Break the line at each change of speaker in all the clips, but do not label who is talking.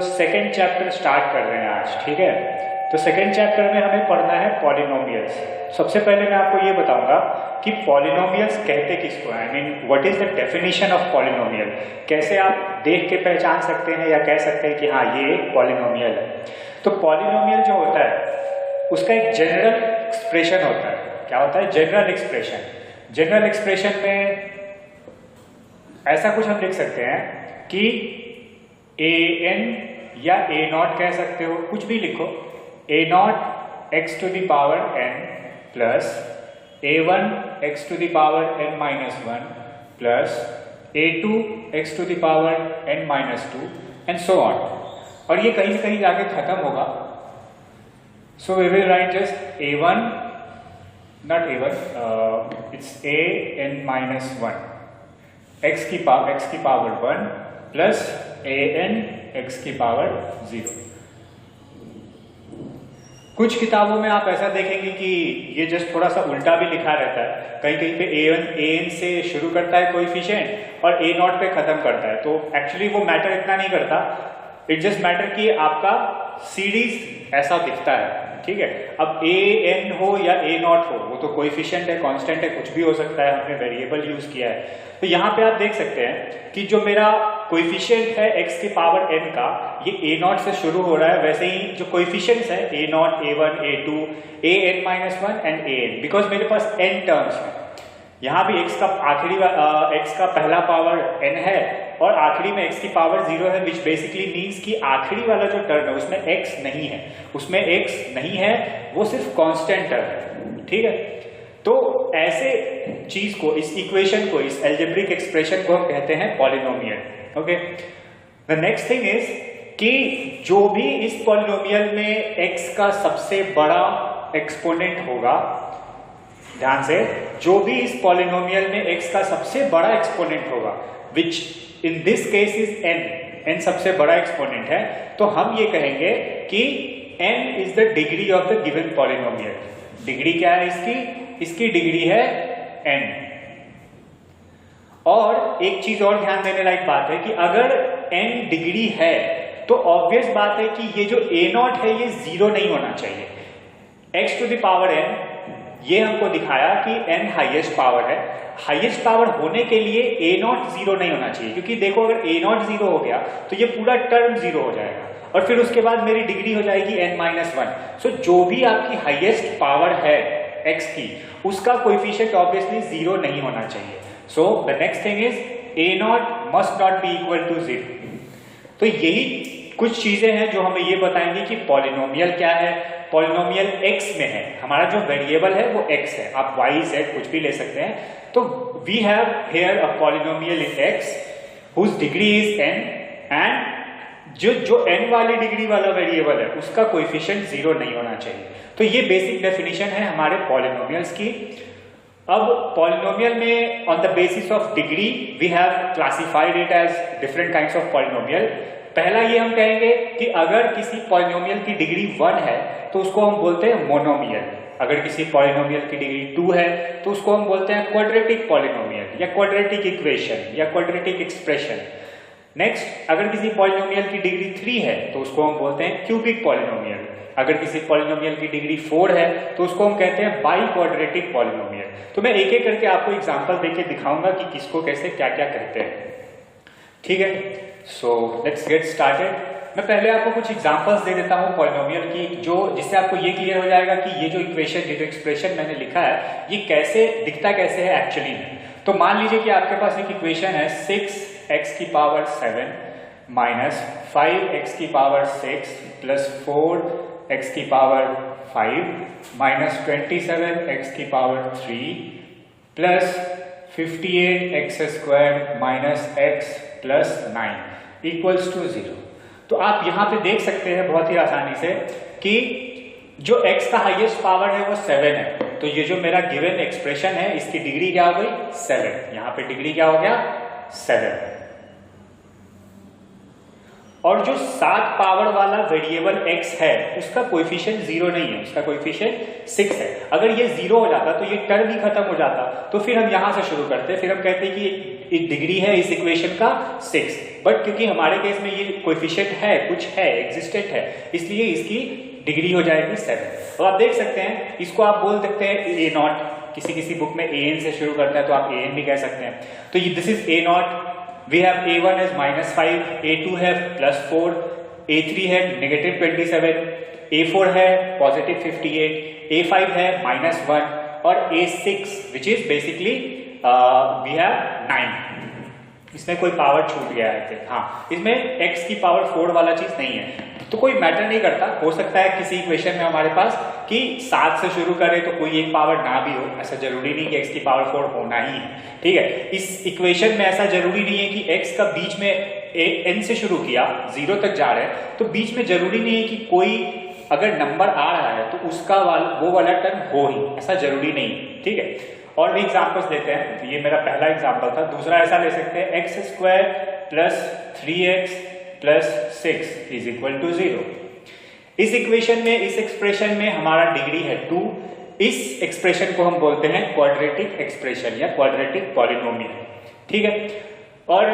Second chapter start कर रहे हैं आज, ठीक है। तो सेकेंड चैप्टर में हमें पढ़ना है पॉलिनोमियल्स। सबसे पहले मैं आपको ये बताऊंगा कि पॉलिनोमियल्स कहते किसको हैं, I mean what is the definition of polynomial. कैसे आप देख के पहचान सकते हैं या कह सकते हैं कि हाँ ये एक पॉलिनोमियल है। तो पॉलिनोमियल जो होता है उसका एक जनरल एक्सप्रेशन होता है। क्या होता है? General expression. जनरल एक्सप्रेशन में ऐसा कुछ हम लिख सकते हैं कि an या a नॉट कह सकते हो, कुछ भी लिखो। a not x to the power n plus a1 x to the power n minus 1 plus a2 x to the power n minus 2 and so on. और ये कहीं से कहीं जाके खत्म होगा। So we will write just a1 not a1 it's a n minus 1 x की power 1 plus an x की पावर 0। कुछ किताबों में आप ऐसा देखेंगे कि ये जस्ट थोड़ा सा उल्टा भी लिखा रहता है। कहीं कहीं पे an से शुरू करता है कोएफिशिएंट और a नॉट पे खत्म करता है। तो एक्चुअली वो मैटर इतना नहीं करता, इट जस्ट मैटर कि आपका सीरीज ऐसा दिखता है, ठीक है। अब an हो या a नॉट हो, वो तो कोएफिशिएंट है, कांस्टेंट है, कुछ भी हो सकता है, हमने वेरिएबल यूज किया है। तो यहाँ पे आप देख सकते हैं कि जो मेरा कोएफिशिएंट है x की पावर n का, ये a नॉट से शुरू हो रहा है। वैसे ही जो कोएफिशिएंट्स है a not, a1, a2, an minus 1 and an, because मेरे पास n टर्म्स है। यहाँ भी x का पहला पावर n है और आखिरी में x की पावर 0 है, विच बेसिकली मीन्स कि आखिरी वाला जो टर्म है उसमें x नहीं है, वो सिर्फ कांस्टेंट टर्म है, ठीक है। तो ऐसे चीज को, इस इक्वेशन को, इस एल्जेब्रिक एक्सप्रेशन को हम कहते हैं polynomial. Okay, the next thing is कि जो भी इस पॉलिनोमियल में x का सबसे बड़ा एक्सपोनेंट होगा, ध्यान से, जो भी इस पॉलिनोमियल में x का सबसे बड़ा एक्सपोनेंट होगा, which in this case is n सबसे बड़ा एक्सपोनेंट है, तो हम ये कहेंगे कि n is the degree of the given polynomial. Degree क्या है इसकी डिग्री है n। और एक चीज और ध्यान देने लायक बात है कि अगर n डिग्री है तो ऑब्वियस बात है कि ये जो a नॉट है ये 0 नहीं होना चाहिए। x to the power n, ये हमको दिखाया कि n हाईएस्ट पावर है। हाईएस्ट पावर होने के लिए a नॉट 0 नहीं होना चाहिए, क्योंकि देखो अगर a नॉट 0 हो गया तो ये पूरा टर्म 0 हो जाएगा और फिर उसके बाद मेरी डिग्री हो जाएगी n माइनस 1। सो जो भी आपकी हाईएस्ट पावर है x की, उसका कोएफिशिएंट ऑब्वियसली 0 नहीं होना चाहिए। So the next thing is a not must not be equal to 0। तो यही कुछ चीजें हैं जो हमें ये बताएंगे कि पॉलिनोमियल क्या है। पॉलिनोमियल x में है, हमारा जो वेरिएबल है वो x है, आप y z कुछ भी ले सकते हैं। तो we have here a polynomial in x whose degree is n and जो n वाली डिग्री वाला वेरिएबल है उसका कोएफिशिएंट 0 नहीं होना चाहिए। तो ये बेसिक डेफिनेशन है हमारे पॉलिनोमियल्स की। अब पॉलिनोमियल में on the basis of degree we have classified it as different kinds of polynomial. पहला ये हम कहेंगे कि अगर किसी पॉलिनोमियल की डिग्री 1 है तो उसको हम बोलते हैं मोनोमियल। अगर किसी पॉलिनोमियल की डिग्री 2 है तो उसको हम बोलते हैं क्वाड्रेटिक पॉलिनोमियल या क्वाड्रेटिक इक्वेशन या क्वाड्रेटिक एक्सप्रेशन। नेक्स्ट, अगर किसी पॉलिनोमियल की डिग्री 3 है तो उसको हम बोलते हैं क्यूबिक पॉलिनोमियल। अगर किसी पॉलिनोमियल की डिग्री 4 है तो उसको हम कहते हैं बाई क्वाड्रेटिक पॉलिनोमियल। तो मैं एक एक करके आपको एग्जांपल देके दिखाऊंगा कि किसको कैसे क्या क्या कहते हैं, ठीक है। So let's get started. मैं पहले आपको कुछ एग्जांपल्स दे देता हूं पॉलिनोमियल की, जो जिससे आपको ये क्लियर हो जाएगा कि ये जो इक्वेशन, ये जो एक्सप्रेशन मैंने लिखा है ये कैसे दिखता कैसे है एक्चुअली में। तो मान लीजिए कि आपके पास एक इक्वेशन है 6x की पावर 7 माइनस 5x की पावर 6 प्लस 4x की पावर 5 माइनस 27x की power 3 plus 58x square minus x plus 9 equals to 0। तो आप यहाँ पे देख सकते हैं बहुत ही आसानी से कि जो x का हाईएस्ट पावर है वो 7 है। तो ये जो मेरा गिवन एक्सप्रेशन है इसकी डिग्री क्या हो गई? 7। यहाँ पे डिग्री क्या हो गया? 7। और जो 7 पावर वाला वेरिएबल x है उसका कोएफिशिएंट 0 नहीं है, उसका कोएफिशिएंट 6 है। अगर ये 0 हो जाता तो ये टर्म ही खत्म हो जाता। तो फिर हम यहां से शुरू करते, फिर हम कहते कि डिग्री है इस इक्वेशन का 6, बट क्योंकि हमारे केस में ये कोएफिशिएंट है, कुछ है, एग्जिस्टेंट है, इसलिए इसकी डिग्री हो जाएगी 7। और आप देख सकते हैं इसको आप बोल सकते हैं ए नॉट, किसी किसी बुक में an से शुरू करता है तो आप an भी कह सकते हैं। तो this is a not, we have a1 as -5, a2 है +4, a3 है -27, a4 है +58, a5 है -1 और a6 which is basically we have 9। इसमें कोई पावर छूट गया है, हाँ इसमें x की पावर 4 वाला चीज नहीं है, तो कोई मैटर नहीं करता। हो सकता है किसी इक्वेशन में हमारे पास कि 7 से शुरू करें तो कोई एक पावर ना भी हो, ऐसा जरूरी नहीं कि x की पावर 4 होना ही है, ठीक है। इस इक्वेशन में ऐसा जरूरी नहीं है कि x का बीच में n से शुरू किया 0 तक जा रहे हैं, तो बीच में जरूरी नहीं है कि कोई अगर नंबर आ रहा है तो उसका वो वाला टर्म हो ही, ऐसा जरूरी नहीं, ठीक है। और भी एग्जाम्पल्स लेते हैं, तो ये मेरा पहला एग्जाम्पल था। दूसरा ऐसा ले सकते हैं x² + 3x + 6 is equal to 0। इस इक्वेशन में, इस एक्सप्रेशन में हमारा डिग्री है 2। इस एक्सप्रेशन को हम बोलते हैं क्वाड्रेटिक एक्सप्रेशन या क्वाड्रेटिक पॉलिनोमियल, ठीक है। और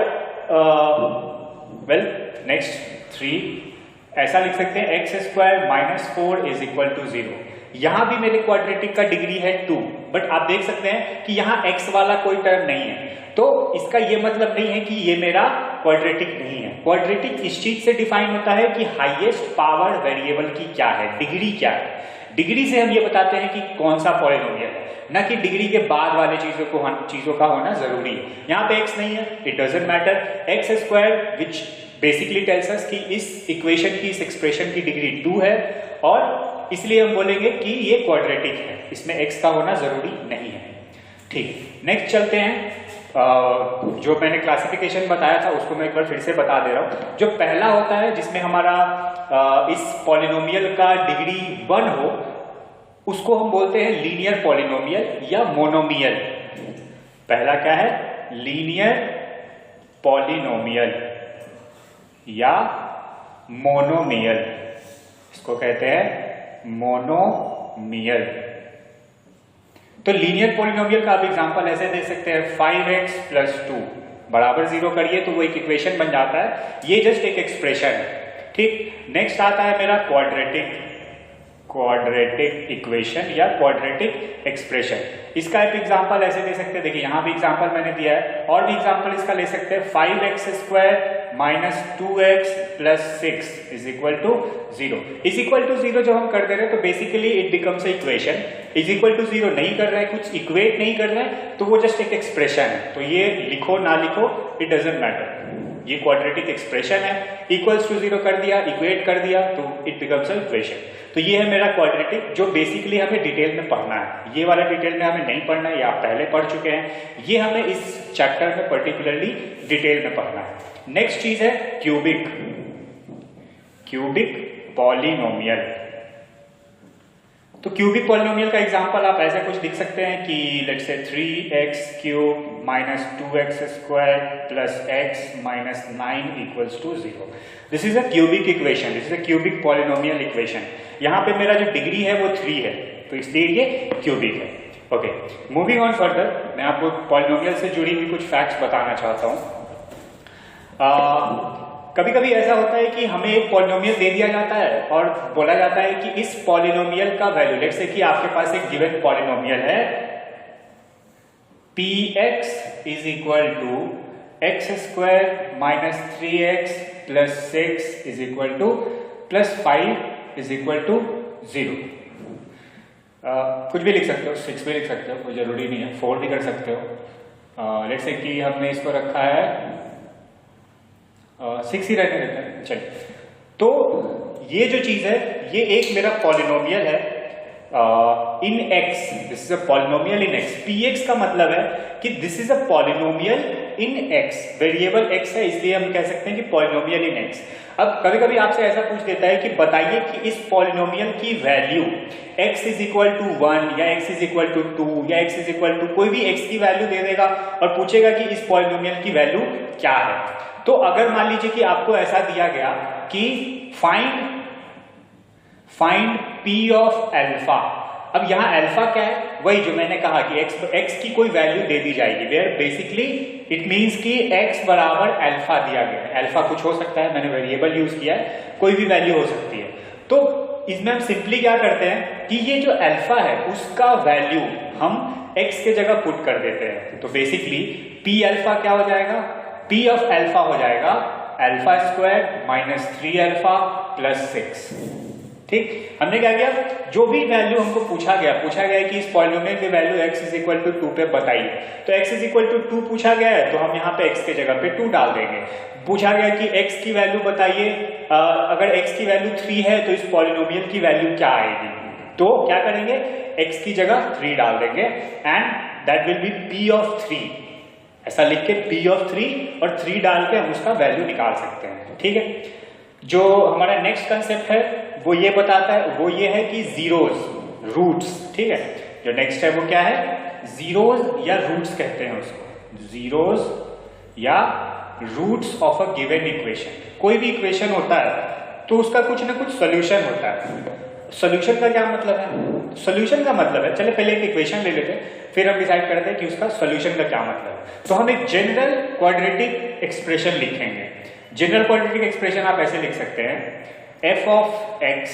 वेल नेक्स्ट 3 ऐसा लिख सकते हैं x² - 4 इज इक्वल टू 0। यहां भी मेरे क्वाड्रेटिक का डिग्री है 2, बट आप देख सकते हैं कि यहां x वाला कोई टर्म नहीं है, तो इसका ये मतलब नहीं है कि ये मेरा क्वाड्रेटिक नहीं है। क्वाड्रेटिक इस चीज से डिफाइन होता है कि हाईएस्ट पावर वेरिएबल की क्या है, डिग्री क्या है। डिग्री से हम ये बताते हैं कि कौन सा पॉलिनोमियल है, ना कि डिग्री के बाद वाले चीजों का होना जरूरी है। यहाँ पे x नहीं है, it doesn't matter. x² which basically tells us कि इस इक्वेशन की, इस एक्सप्रेशन की डिग्री 2 है, और इसलिए हम बोलेंगे कि ये क्वाड्रेटिक है, इसमें x का होना जरूरी नहीं है, ठीक। नेक्स्ट चलते हैं, जो मैंने क्लासिफिकेशन बताया था उसको मैं एक बार फिर से बता दे रहा हूं। जो पहला होता है जिसमें हमारा इस पॉलिनोमियल का डिग्री 1 हो, उसको हम बोलते हैं लीनियर पॉलिनोमियल या मोनोमियल। पहला क्या है? लीनियर पॉलिनोमियल या मोनोमियल, इसको कहते हैं मोनोमियल। तो लीनियर पॉलिनोमियल का आप एग्जांपल ऐसे दे सकते हैं, 5x + 2 बराबर 0 करिए तो वो एक इक्वेशन बन जाता है, ये जस्ट एक एक्सप्रेशन है, ठीक। नेक्स्ट आता है मेरा क्वाड्रेटिक इक्वेशन या क्वाड्रेटिक एक्सप्रेशन। इसका एक एग्जांपल ऐसे दे सकते हैं, देखिए यहां भी एग्जांपल मैंने दिया है, और भी एग्जांपल इसका ले सकते हैं, 5x² - 2x + 6 is equal to 0। Is equal to 0 जब हम कर दे रहे हैं तो basically it becomes a equation. Is equal to 0 नहीं कर रहे हैं, कुछ इक्वेट नहीं कर रहे हैं, तो वो जस्ट एक एक्सप्रेशन है। तो ये लिखो ना लिखो इट डजंट मैटर, ये क्वाड्रेटिक एक्सप्रेशन है। इक्वल्स टू 0 कर दिया, इक्वेट कर दिया, तो इट बिकम्स अ इक्वेशन। तो ये है मेरा क्वाड्रेटिक, जो बेसिकली हमें डिटेल में पढ़ना है। ये वाला डिटेल में हमें नहीं पढ़ना है, ये आप पहले पढ़ चुके हैं, ये हमें इस चैप्टर में पर्टिकुलरली डिटेल में पढ़ना है। नेक्स्ट चीज है क्यूबिक पॉलिनोमियल। तो क्यूबिक पॉलिनोमियल का एग्जांपल आप ऐसे कुछ लिख सकते हैं कि let's say 3x³ - 2x² + x - 9 = 0। This is a cubic equation, this is a cubic polynomial equation. यहाँ पे मेरा जो डिग्री है वो 3 है, तो इसलिए ये क्यूबिक है। ओके, मूविंग ऑन फर्दर, मैं आपको पॉलिनोमियल से जुड़ी हुई कुछ फैक्ट्स बताना चाहता हूँ। कभी कभी ऐसा होता है कि हमें एक पॉलिनोमियल दे दिया जाता है और बोला जाता है कि इस पॉलिनोमियल का वैल्यू, लेट्स से कि आपके पास एक गिवन पॉलिनोमियल है px = x² - 3x + 6 + 5 = 0। कुछ भी लिख सकते हो, 6 भी लिख सकते हो, कोई जरूरी नहीं है, 4 भी कर सकते हो। लेट्स से कि हमने इसको रखा है 6 ही रहने देते हैं, चलिए। तो ये जो चीज है ये एक मेरा पॉलिनोमियल है इन x, this is a polynomial in x। px का मतलब है कि this is a polynomial in x, variable x है, इसलिए हम कह सकते हैं कि पॉलिनोमियल इन x। अब कभी कभी आपसे ऐसा पूछ देता है कि बताइए कि इस पॉलिनोमियल की वैल्यू x = 1 या x = 2 या x = कोई भी x की वैल्यू दे देगा और पूछेगा कि इस पॉलिनोमियल की वैल्यू क्या है। तो अगर मान लीजिए कि आपको ऐसा दिया गया कि फाइंड p of α, अब यहाँ अल्फा क्या है, वही जो मैंने कहा कि x की कोई वैल्यू दे दी जाएगी, वेयर बेसिकली इट मींस कि x बराबर अल्फा दिया गया है। अल्फा कुछ हो सकता है, मैंने वेरिएबल यूज किया है, कोई भी वैल्यू हो सकती है। तो इसमें हम सिंपली क्या करते हैं कि ये जो अल्फा है उसका वैल्यू हम x के जगह पुट कर देते हैं। तो बेसिकली p अल्फा क्या हो जाएगा, p ऑफ अल्फा हो जाएगा alpha square minus 3 alpha plus 6। ठीक, हमने क्या किया, जो भी वैल्यू हमको पूछा गया कि इस पॉलिनोमियल की value x is equal to 2 पे बताइए, तो x इज इक्वल टू 2 पूछा गया है तो हम यहाँ पे x के जगह पे 2 डाल देंगे। पूछा गया कि x की वैल्यू बताइए, अगर x की वैल्यू 3 है तो इस पॉलिनोमियल की वैल्यू क्या आएगी, तो क्या करेंगे, x की जगह 3 डाल देंगे and that will be p of 3, ऐसा लिख के p ऑफ 3 और 3 डाल के हम उसका वैल्यू निकाल सकते हैं। ठीक है, जो हमारा नेक्स्ट कंसेप्ट है वो ये बताता है, वो ये है कि जीरोज रूट्स। ठीक है, जो नेक्स्ट है वो क्या है, जीरोज या रूट्स कहते हैं उसको, जीरोज या roots of a given equation. कोई भी इक्वेशन होता है तो उसका कुछ ना कुछ सॉल्यूशन होता है। सॉल्यूशन का क्या मतलब है, सॉल्यूशन का मतलब है, चले पहले एक इक्वेशन ले लेते हैं फिर हम डिसाइड करते हैं कि उसका सॉल्यूशन का क्या मतलब है। तो हम एक जनरल क्वाड्रेटिक एक्सप्रेशन लिखेंगे। जनरल क्वाड्रेटिक एक्सप्रेशन आप ऐसे लिख सकते हैं, f of x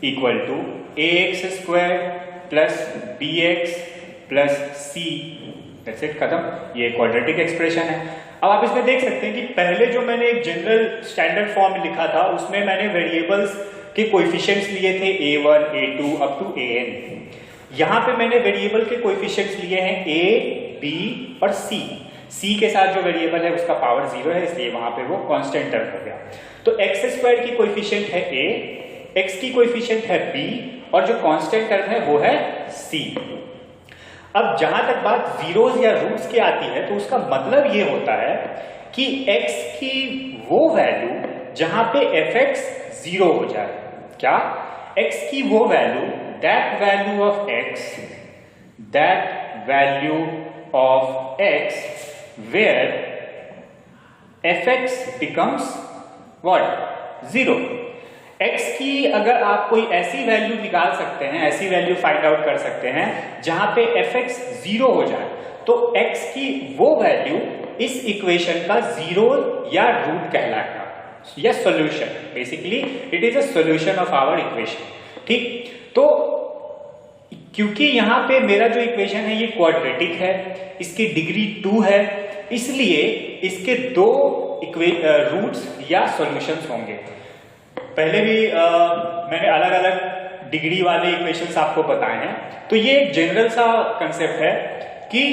equal to ax square plus bx plus c, that's it, खत्म। ये क्वाड्रेटिक एक्सप्रेशन है। अब आप इसमें देख सकते हैं कि पहले जो मैंने एक जनरल स्टैंडर्ड फॉर्म लिखा था उसमें मैंने वेरिएबल्स के कोएफिशिएंट्स लिए थे a1 a2 up to an। यहाँ पे मैंने वेरिएबल के कोएफिशिएंट्स लिए हैं a b और c के साथ जो वेरिएबल है उसका पावर 0 है, इसलिए वहां पे वो कांस्टेंट टर्म हो गया। तो x स्क्वायर की कोएफिशिएंट है a, x की कोएफिशिएंट है b और जो कांस्टेंट टर्म है वो है c। अब जहां तक बात जीरोस या रूट्स की आती है तो उसका मतलब ये होता है कि x की वो वैल्यू जहां पे fx 0 हो जाए। क्या, x की वो value, that value of x, that value of x where fx becomes what, 0। x की अगर आप कोई ऐसी वैल्यू निकाल सकते हैं, ऐसी वैल्यू फाइंड आउट कर सकते हैं जहां पे fx 0 हो जाए, तो x की वो वैल्यू इस इक्वेशन का 0 या रूट कहलाएगा या solution. Basically it is a solution of our equation. ठीक, तो क्योंकि यहां पे मेरा जो इक्वेशन है ये क्वाड्रेटिक है, इसकी डिग्री 2 है, इसलिए इसके 2 रूट्स या सॉल्यूशंस होंगे। पहले भी मैंने अलग अलग डिग्री वाले इक्वेशंस आपको बताए हैं। तो ये एक जनरल सा कंसेप्ट है कि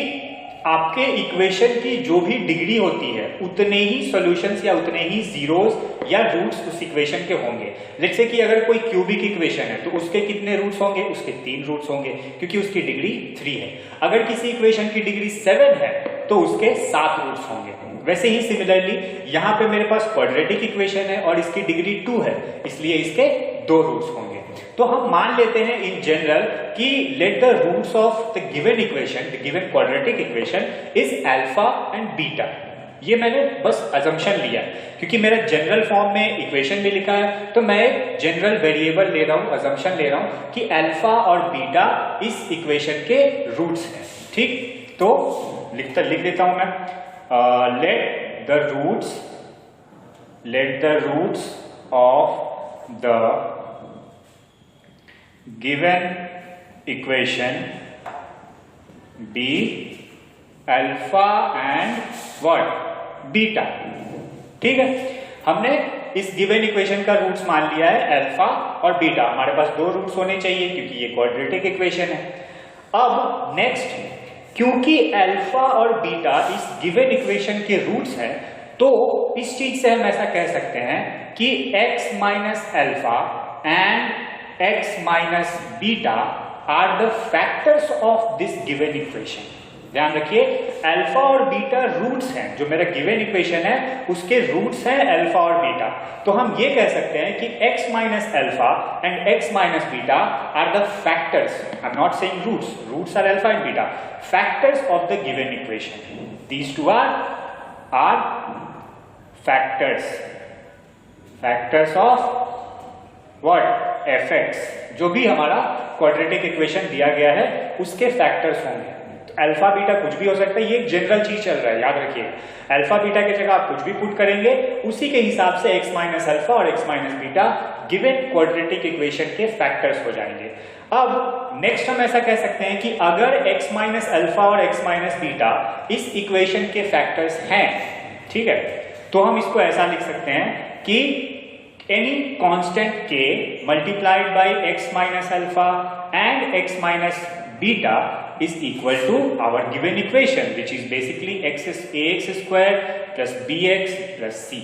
आपके इक्वेशन की जो भी डिग्री होती है उतने ही सॉल्यूशंस या उतने ही जीरोस या रूट्स उस इक्वेशन के होंगे। जैसे कि अगर कोई क्यूबिक इक्वेशन है तो उसके कितने रूट्स होंगे, उसके 3 रूट्स होंगे क्योंकि उसकी डिग्री 3 है। अगर किसी इक्वेशन की डिग्री 7 है तो उसके 7 रूट्स होंगे। वैसे ही सिमिलरली यहाँ पे मेरे पास क्वाड्रेटिक इक्वेशन है और इसकी डिग्री 2 है, इसलिए इसके 2 रूट्स होंगे। तो हम मान लेते हैं इन जनरल कि let the roots of the given equation, the given quadratic equation is alpha and beta. ये मैंने बस अजम्पशन लिया क्योंकि मेरा जनरल फॉर्म में इक्वेशन भी लिखा है, तो मैं एक जनरल वेरिएबल ले रहा हूं, अजम्पशन ले रहा हूं कि अल्फा और बीटा इस इक्वेशन के रूट्स हैं। ठीक, तो लिख देता हूं मैं, let the roots of the given equation be alpha and what, beta। ठीक है, हमने इस गिवन इक्वेशन का रूट्स मान लिया है अल्फा और बीटा। हमारे पास 2 रूट्स होने चाहिए क्योंकि ये क्वाड्रेटिक इक्वेशन है। अब नेक्स्ट, क्योंकि अल्फा और बीटा इस गिवन इक्वेशन के रूट्स हैं, तो इस चीज से हम ऐसा कह सकते हैं कि x minus alpha and x minus beta are the factors of this given equation. ध्यान रखिए, अल्फा और बीटा रूट्स हैं, जो मेरा गिवन इक्वेशन है उसके रूट्स हैं अल्फा और बीटा। तो हम ये कह सकते हैं कि x minus alpha and x minus beta are the factors, I am not saying roots, roots are alpha and beta, factors of the given equation. These two are factors of what, fx, जो भी हमारा quadratic equation दिया गया है उसके factors होंगे। तो alpha beta कुछ भी हो सकता है, ये एक जनरल चीज चल रहा है, याद रखिए। अल्फा बीटा की जगह आप कुछ भी पुट करेंगे, उसी के हिसाब से x माइनस अल्फा और x minus beta given quadratic equation के फैक्टर्स हो जाएंगे। अब नेक्स्ट हम ऐसा कह सकते हैं कि अगर x माइनस अल्फा और x माइनस बीटा इस इक्वेशन के फैक्टर्स हैं, ठीक है, तो हम इसको ऐसा लिख सकते हैं कि any constant k multiplied by x minus alpha and x minus beta is equal to our given equation, which is basically ax square plus bx plus c।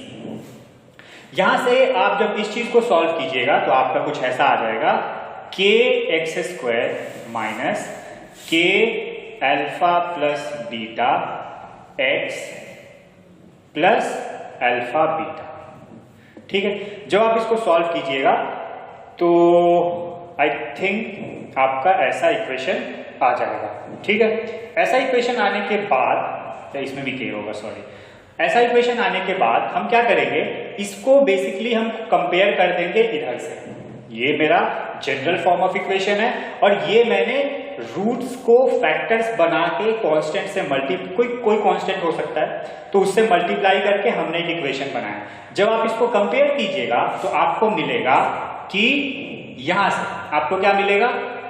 यहां से आप जब इस चीज को सॉल्व कीजिएगा तो आपका कुछ ऐसा आ जाएगा k x square minus k alpha plus beta x plus alpha beta. ठीक है, जब आप इसको सॉल्व कीजिएगा तो आई थिंक आपका ऐसा इक्वेशन आ जाएगा। ठीक है, ऐसा इक्वेशन आने के बाद, इसमें भी k होगा, सॉरी, ऐसा इक्वेशन आने के बाद हम क्या करेंगे, इसको बेसिकली हम कंपेयर कर देंगे इधर से। ये मेरा जनरल फॉर्म ऑफ इक्वेशन है और ये मैंने रूट्स को फैक्टर्स बना के कांस्टेंट से कोई कांस्टेंट हो सकता है तो उससे मल्टीप्लाई करके हमने एक इक्वेशन बनाया। जब आप इसको कंपेयर कीजिएगा तो आपको मिलेगा कि यहां से आपको क्या मिलेगा,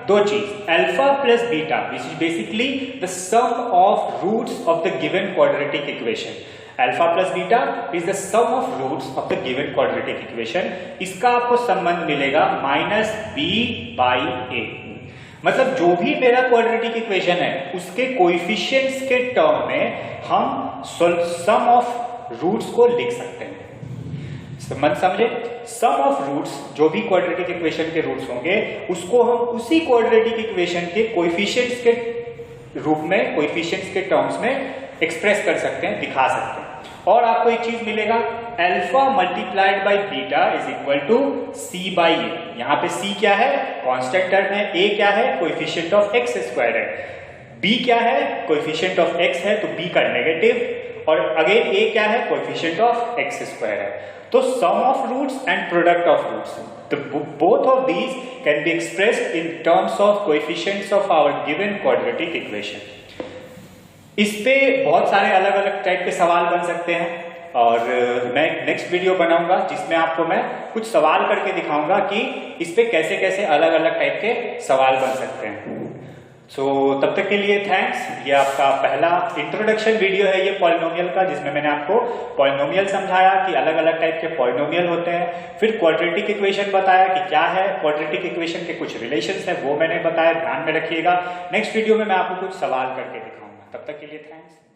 दो चीज, alpha plus beta which is basically the sum of roots of the given quadratic equation. Alpha plus beta is the sum of roots of the given quadratic equation. इसका आपको संबंध मिलेगा माइनस बी बाई ए। मतलब जो भी मेरा quadratic equation है उसके कोएफिशिएंट्स के टर्म में हम सम ऑफ रूट्स को लिख सकते हैं। संबंध समझे, सम ऑफ रूट्स जो भी क्वाड्रेटिक इक्वेशन के रूट्स होंगे उसको हम उसी क्वाड्रेटिक इक्वेशन के कोएफिशिएंट्स के रूप में, कोएफिशिएंट्स के टर्म्स में एक्सप्रेस कर सकते हैं, दिखा सकते हैं। और आपको एक चीज मिलेगा, alpha multiplied by beta is equal to C by A. यहाँ पे सी क्या है, कांस्टेंट टर्म है, ए क्या है, कोएफिशिएंट ऑफ एक्स स्क्वायर है, बी क्या है, कोएफिशिएंट ऑफ एक्स है तो बी का नेगेटिव, और अगेन ए क्या है, कोएफिशिएंट ऑफ एक्स स्क्वायर है। तो sum of roots and product of roots, both of these can be expressed in terms of coefficients of our given quadratic equation। इस पे बहुत सारे अलग अलग टाइप के सवाल बन सकते हैं और मैं नेक्स्ट वीडियो बनाऊंगा जिसमें आपको मैं कुछ सवाल करके दिखाऊंगा कि इस पे कैसे कैसे अलग अलग टाइप के सवाल बन सकते हैं। सो तब तक के लिए थैंक्स। ये आपका पहला इंट्रोडक्शन वीडियो है ये पॉलिनोमियल का, जिसमें मैंने आपको पॉलिनोमियल समझाया कि अलग अलग टाइप के पॉलिनोमियल होते हैं, फिर क्वाड्रेटिक इक्वेशन बताया कि क्या है, क्वाड्रेटिक इक्वेशन के कुछ रिलेशंस है वो मैंने बताया, ध्यान में रखिएगा। नेक्स्ट वीडियो में मैं आपको कुछ सवाल करके दिखाऊंगा। तब तक के लिए थैंक्स।